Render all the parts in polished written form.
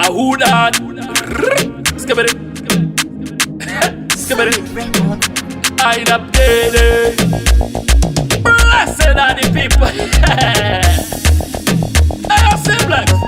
A who that? Skibbity. Skibbity. I updated. Blessed are the people. Hey, siblings.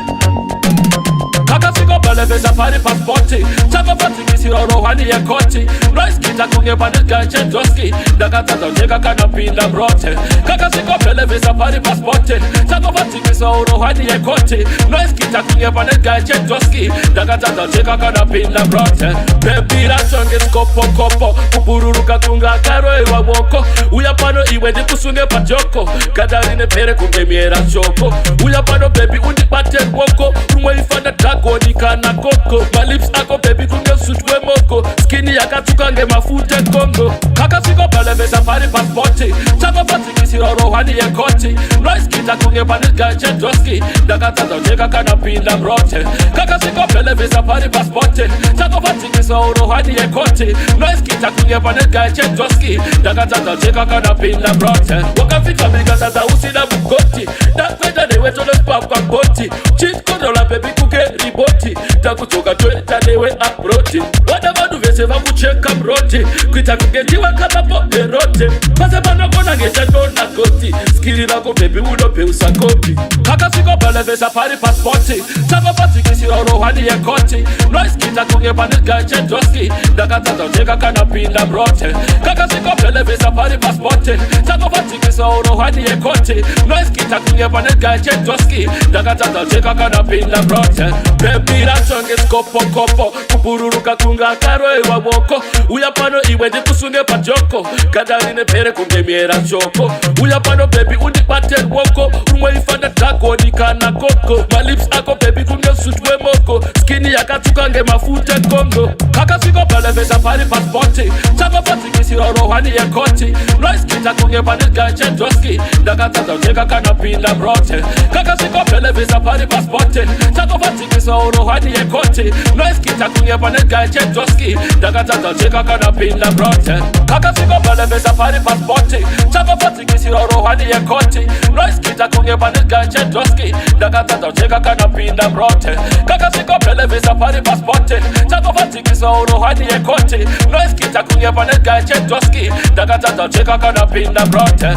Kaka siko pele vesa pari passporti. Chako pati kisiro rohani ya koti. Noise kita kunge panika chendoski. Daga tata teka kana pinda brote. Kaka siko pele vesa pari passporti. Chako pati kisiro rohani ya koti. Noise kita kunge panika chendoski. Daga tata teka kana pinda brote. Baby rachonge skopo kopo. Kupururuka kunga karo ewa woko. Uya pano iwe di kusunge pachoko. Kadarine pere kunge miera choko. Uya pano baby undi pate woko. Rumwe ifanda tako nikana koko. My lips ako baby kunge sutwe moko. Skinny yakatukange mafuta kongo. Kaka siko pele vesa pari passporti. Chako pati kisiro rohani ya koti. Noise kita kunge panika chendoski. Daga tata teka kana pinda brote. Kaka siko pele vesa pari passporti. Chako pati kisiro rohani ya koti. Noise kita kunge panika chendoski. Daga tata teka kana pinda brote. Wakafika miga tata usina bukoti. Dakwenda newe tolo spam kwa boti. Cheat kodola baby kuke riboti. Takutoka tweta newe aproti. Wada madu vese vangu cheka mroti. Kuita kugetiwa kama po erote. Pase bana kona ngecha dona koti. Skili lako baby ulope usakopi. Kaka siko pele vesa pari passporti. Chako pati kisiro rohani ya koti. Noise kita kunge panika chendoski. Daga tata teka kana pinda brote. Kaka siko pele vesa pari passporti. Chako pati kisiro rohani ya koti. Noise kita kunge panika chendoski. Daga tata teka kana pinda brote. Baby rachonge skopo kopo. Kupururuka kunga karo ewa woko. Uya pano iwe di kusunge pachoko. Kadarine pere kunge miera choko. Uya pano baby undi pate woko. Rumwe ifanda tako nikana koko. My lips ako baby kunge sutwe moko. Skinny yakatukange mafuta kongo. Kaka siko pele vesa pari passporti. Chako pati kisiro rohani ya koti. Noise kita kunge panika chendoski. Daga tata teka kana pinda brote. Kaka siko pele vesa pari passporti. Chako pati kisiro rohani ya koti. Noise kita kunge panika chendoski. Daga tata teka kana pinda brote. Kaka siko pele vesa pari passporti. Chako pati kisiro rohani ya koti. Noise kita kunge panika chendoski. Daga tata teka kana pinda brote. Kaka siko pele vesa pari passporti. Chako pati kisiro rohani ya koti. Noise kita kunge panika chendoski. Daga tata teka kana pinda brote.